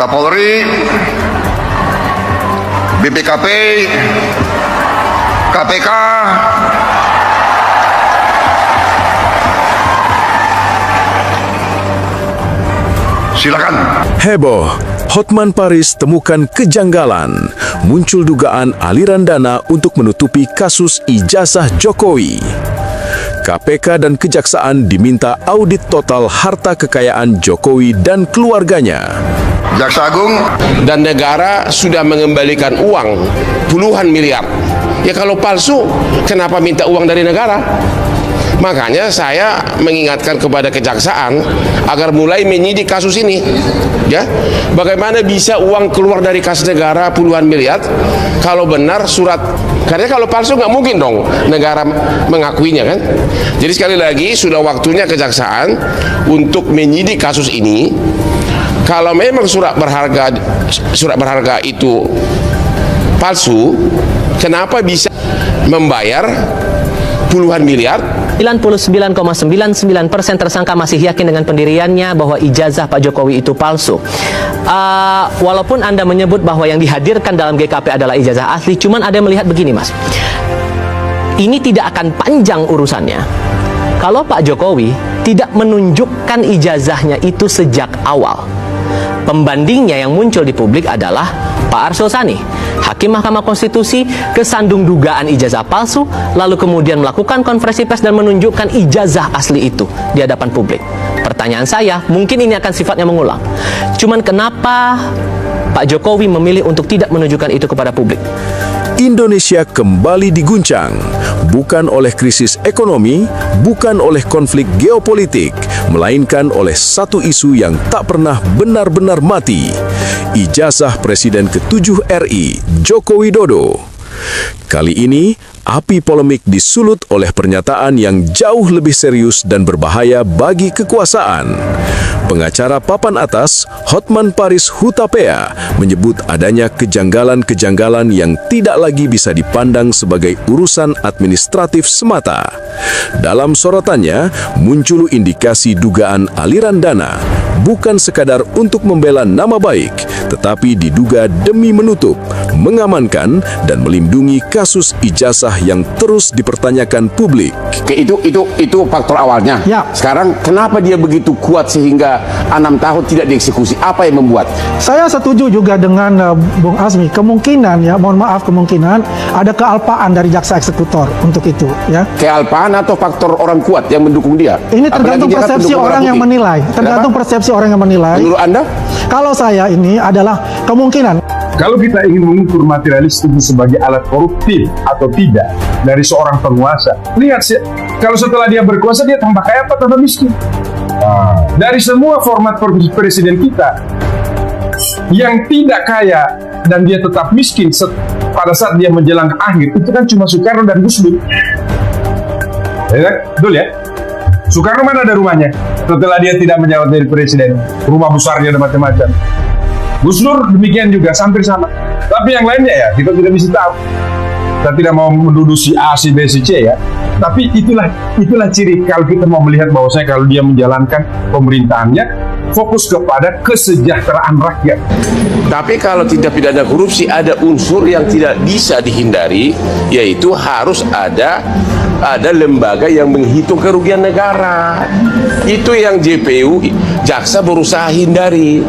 Kapolri, BPKP, KPK, silakan. Heboh, Hotman Paris temukan kejanggalan. Muncul dugaan aliran dana untuk menutupi kasus ijazah Jokowi. KPK dan Kejaksaan diminta audit total harta kekayaan Jokowi dan keluarganya. Jaksa Agung dan negara sudah mengembalikan uang puluhan miliar. Ya kalau palsu, kenapa minta uang dari negara? Makanya saya mengingatkan kepada Kejaksaan agar mulai menyidik kasus ini. Ya, bagaimana bisa uang keluar dari kas negara puluhan miliar kalau benar surat? Karena kalau palsu nggak mungkin dong negara mengakuinya kan. Jadi sekali lagi sudah waktunya Kejaksaan untuk menyidik kasus ini. Kalau memang surat berharga itu palsu, kenapa bisa membayar puluhan miliar? 99,99% tersangka masih yakin dengan pendiriannya bahwa ijazah Pak Jokowi itu palsu. Walaupun Anda menyebut bahwa yang dihadirkan dalam GKP adalah ijazah asli, cuman ada yang melihat begini, Mas. Ini tidak akan panjang urusannya kalau Pak Jokowi tidak menunjukkan ijazahnya itu sejak awal. Pembandingnya yang muncul di publik adalah Pak Arsul Sani, Hakim Mahkamah Konstitusi, kesandung dugaan ijazah palsu, lalu kemudian melakukan konferensi pers dan menunjukkan ijazah asli itu di hadapan publik. Pertanyaan saya, mungkin ini akan sifatnya mengulang. Cuman kenapa Pak Jokowi memilih untuk tidak menunjukkan itu kepada publik? Indonesia kembali diguncang, bukan oleh krisis ekonomi, bukan oleh konflik geopolitik, melainkan oleh satu isu yang tak pernah benar-benar mati. Ijazah Presiden ke-7 RI, Joko Widodo. Kali ini, api polemik disulut oleh pernyataan yang jauh lebih serius dan berbahaya bagi kekuasaan. Pengacara papan atas, Hotman Paris Hutapea, menyebut adanya kejanggalan-kejanggalan yang tidak lagi bisa dipandang sebagai urusan administratif semata. Dalam sorotannya, muncul indikasi dugaan aliran dana, bukan sekadar untuk membela nama baik, tetapi diduga demi menutup, mengamankan, dan melindungi kasus ijazah yang terus dipertanyakan publik. Itu faktor awalnya. Ya. Sekarang kenapa dia begitu kuat sehingga 6 tahun tidak dieksekusi? Apa yang membuat? Saya setuju juga dengan Bung Azmi. Kemungkinan kemungkinan ada kealpaan dari jaksa eksekutor untuk itu. Ya. Kealpaan atau faktor orang kuat yang mendukung dia? Ini tergantung persepsi orang yang menilai. Tergantung persepsi orang yang menilai. Menurut Anda? Kalau saya ini adalah kemungkinan. Kalau kita ingin mengukur materialistik sebagai alat koruptif atau tidak dari seorang penguasa, lihat kalau setelah dia berkuasa dia tambah kaya apa tambah miskin. Dari semua format presiden kita, yang tidak kaya dan dia tetap miskin pada saat dia menjelang akhir, itu kan cuma Soekarno dan Gus Dur. Betul ya? Soekarno mana ada rumahnya setelah dia tidak menjabat dari presiden, rumah besarnya dan macam-macam. Gus Dur demikian juga, hampir sama. Tapi yang lainnya ya kita tidak bisa tahu. Kita tidak mau menuduh si A, si B, si C ya. Tapi itulah ciri kalau kita mau melihat bahwasanya kalau dia menjalankan pemerintahannya fokus kepada kesejahteraan rakyat. Tapi kalau tindak pidana korupsi ada unsur yang tidak bisa dihindari, yaitu harus ada lembaga yang menghitung kerugian negara. Itu yang JPU, jaksa berusaha hindari.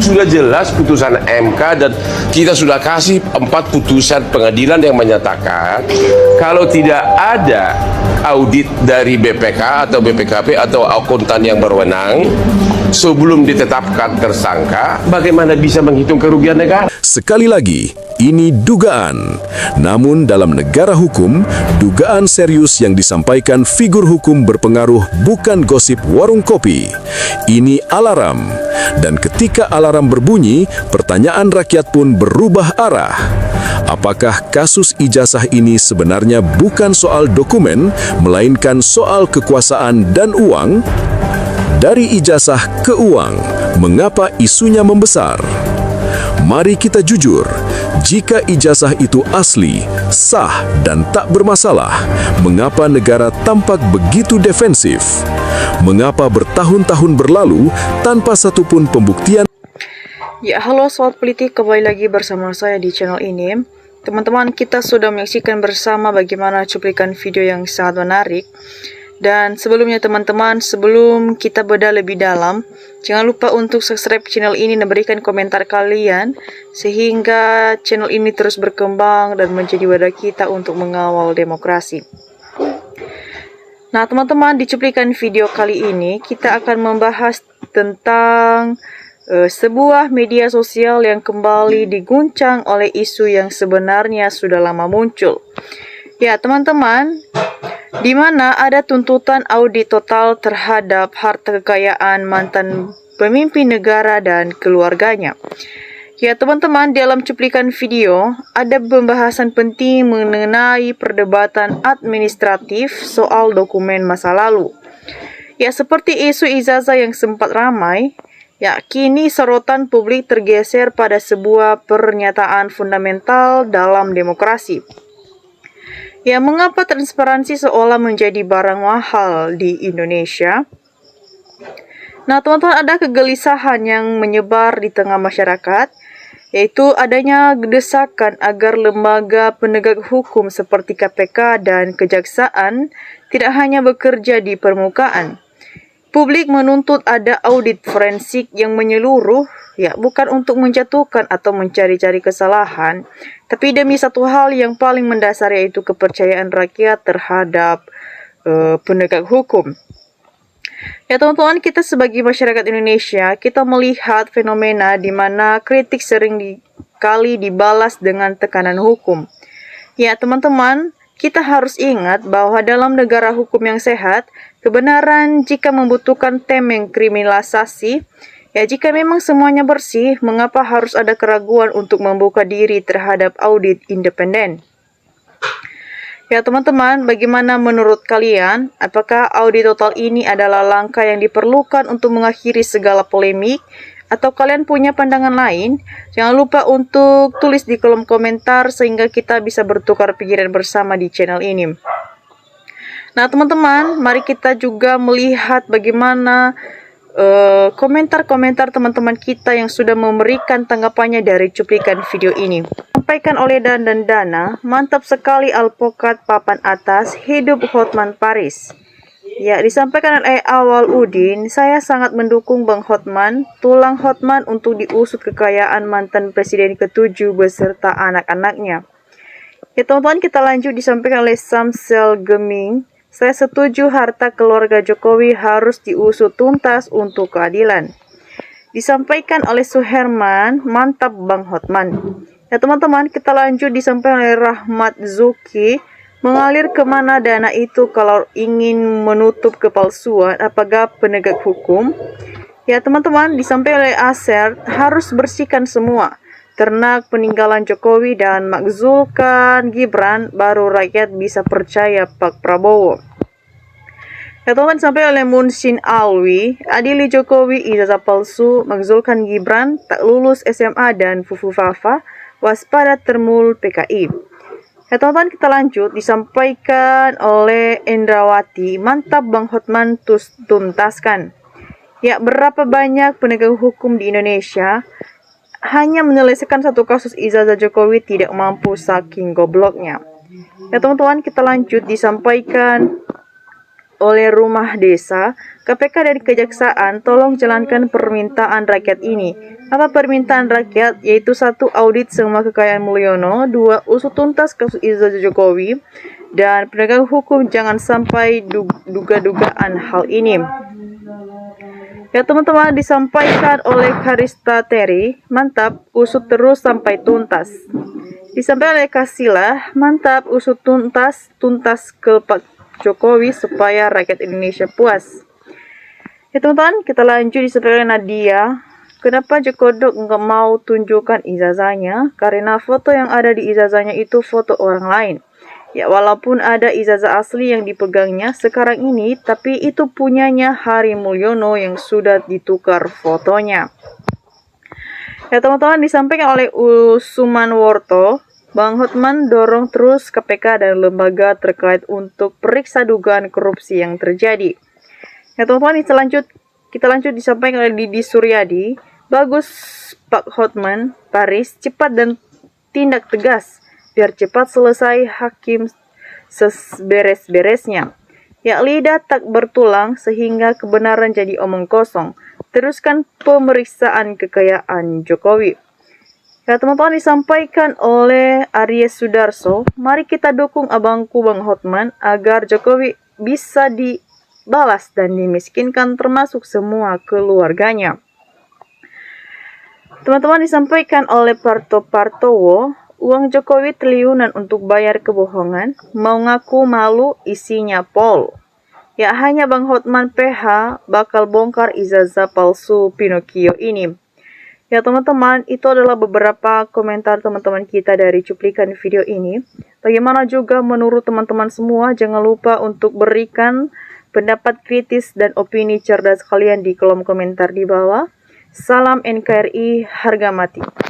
Sudah jelas putusan MK dan kita sudah kasih 4 putusan pengadilan yang menyatakan kalau tidak ada audit dari BPK atau BPKP atau akuntan yang berwenang sebelum ditetapkan tersangka, bagaimana bisa menghitung kerugian negara? Sekali lagi, ini dugaan. Namun dalam negara hukum, dugaan serius yang disampaikan figur hukum berpengaruh bukan gosip warung kopi. Ini alarm. Dan ketika alarm berbunyi, pertanyaan rakyat pun berubah arah. Apakah kasus ijazah ini sebenarnya bukan soal dokumen, melainkan soal kekuasaan dan uang? Dari ijazah ke uang, mengapa isunya membesar? Mari kita jujur, jika ijazah itu asli, sah, dan tak bermasalah, mengapa negara tampak begitu defensif? Mengapa bertahun-tahun berlalu tanpa satupun pembuktian? Ya, halo Sobat Politik, kembali lagi bersama saya di channel ini. Teman-teman, kita sudah menyaksikan bersama bagaimana cuplikan video yang sangat menarik. Dan sebelumnya teman-teman, sebelum kita bedah lebih dalam, jangan lupa untuk subscribe channel ini dan berikan komentar kalian, sehingga channel ini terus berkembang dan menjadi wadah kita untuk mengawal demokrasi. Nah teman-teman, di cuplikan video kali ini, kita akan membahas tentang sebuah media sosial yang kembali diguncang oleh isu yang sebenarnya sudah lama muncul. Ya teman-teman, di mana ada tuntutan audit total terhadap harta kekayaan mantan pemimpin negara dan keluarganya. Ya teman-teman, dalam cuplikan video ada pembahasan penting mengenai perdebatan administratif soal dokumen masa lalu. Ya seperti isu ijazah yang sempat ramai, ya, kini sorotan publik tergeser pada sebuah pernyataan fundamental dalam demokrasi. Ya, mengapa transparansi seolah menjadi barang mahal di Indonesia? Nah, teman-teman, ada kegelisahan yang menyebar di tengah masyarakat, yaitu adanya desakan agar lembaga penegak hukum seperti KPK dan Kejaksaan tidak hanya bekerja di permukaan. Publik menuntut ada audit forensik yang menyeluruh, ya bukan untuk menjatuhkan atau mencari-cari kesalahan, tapi demi satu hal yang paling mendasar, yaitu kepercayaan rakyat terhadap penegak hukum. Ya teman-teman, kita sebagai masyarakat Indonesia, kita melihat fenomena di mana kritik sering kali dibalas dengan tekanan hukum. Ya teman-teman, kita harus ingat bahwa dalam negara hukum yang sehat, kebenaran jika membutuhkan temeng kriminalisasi, ya jika memang semuanya bersih, mengapa harus ada keraguan untuk membuka diri terhadap audit independen? Ya teman-teman, bagaimana menurut kalian? Apakah audit total ini adalah langkah yang diperlukan untuk mengakhiri segala polemik? Atau kalian punya pandangan lain? Jangan lupa untuk tulis di kolom komentar sehingga kita bisa bertukar pikiran bersama di channel ini. Nah teman-teman, mari kita juga melihat bagaimana komentar-komentar teman-teman kita yang sudah memberikan tanggapannya dari cuplikan video ini. Sampaikan oleh Dan Dana, mantap sekali alpokat papan atas, hidup Hotman Paris. Ya, disampaikan oleh Awal Udin, saya sangat mendukung Bang Hotman, tulang Hotman untuk diusut kekayaan mantan Presiden ke-7 beserta anak-anaknya. Ya teman-teman, kita lanjut disampaikan oleh Samsel Geming, saya setuju harta keluarga Jokowi harus diusut tuntas untuk keadilan. Disampaikan oleh Suherman, mantap Bang Hotman. Ya teman-teman, kita lanjut disampaikan oleh Rahmat Zuki, mengalir kemana dana itu kalau ingin menutup kepalsuan apakah penegak hukum? Ya teman-teman, disampaikan oleh Aser, harus bersihkan semua ternak peninggalan Jokowi dan makzulkan Gibran, baru rakyat bisa percaya Pak Prabowo. Ya teman-teman, disampaikan oleh Munsin Alwi, adili Jokowi ijazah palsu, makzulkan Gibran, tak lulus SMA dan Fufu Fafa, waspada termul PKI. Ya teman-teman, kita lanjut disampaikan oleh Endrawati, mantap Bang Hotman tuntaskan. Ya, berapa banyak penegak hukum di Indonesia hanya menyelesaikan satu kasus ijazah Jokowi tidak mampu saking gobloknya. Ya teman-teman, kita lanjut disampaikan oleh Rumah Desa, KPK dan Kejaksaan tolong jalankan permintaan rakyat ini. Apa permintaan rakyat? Yaitu 1. Audit semua kekayaan Mulyono, 2. Usut tuntas kasus ijazah Jokowi, dan penegak hukum jangan sampai duga-dugaan hal ini. Ya teman-teman, disampaikan oleh Karista Terry, mantap, usut terus sampai tuntas. Disampaikan oleh Kasila, mantap, usut tuntas ke Pak Jokowi supaya rakyat Indonesia puas. Ya teman-teman, kita lanjut disampaikan Nadia. Kenapa Joko Dok nggak mau tunjukkan ijazahnya? Karena foto yang ada di ijazahnya itu foto orang lain. Ya walaupun ada ijazah asli yang dipegangnya sekarang ini, tapi itu punyanya Hari Mulyono yang sudah ditukar fotonya. Ya teman-teman, disampaikan oleh Usuman Worto, Bang Hotman dorong terus KPK dan lembaga terkait untuk periksa dugaan korupsi yang terjadi. Ya teman-teman, kita lanjut disampaikan oleh Didi Suryadi, Bagus Pak Hotman Paris, cepat dan tindak tegas, biar cepat selesai hakim seberes-beresnya. Ya, lidah tak bertulang sehingga kebenaran jadi omong kosong. Teruskan pemeriksaan kekayaan Jokowi. Ya, teman-teman, disampaikan oleh Aries Sudarso, mari kita dukung abangku Bang Hotman agar Jokowi bisa dibalas dan dimiskinkan termasuk semua keluarganya. Teman-teman, disampaikan oleh Parto Partowo, uang Jokowi triliunan untuk bayar kebohongan, mau ngaku malu isinya pol. Ya, hanya Bang Hotman PH bakal bongkar ijazah palsu Pinocchio ini. Ya teman-teman, itu adalah beberapa komentar teman-teman kita dari cuplikan video ini. Bagaimana juga menurut teman-teman semua, jangan lupa untuk berikan pendapat kritis dan opini cerdas kalian di kolom komentar di bawah. Salam NKRI, harga mati.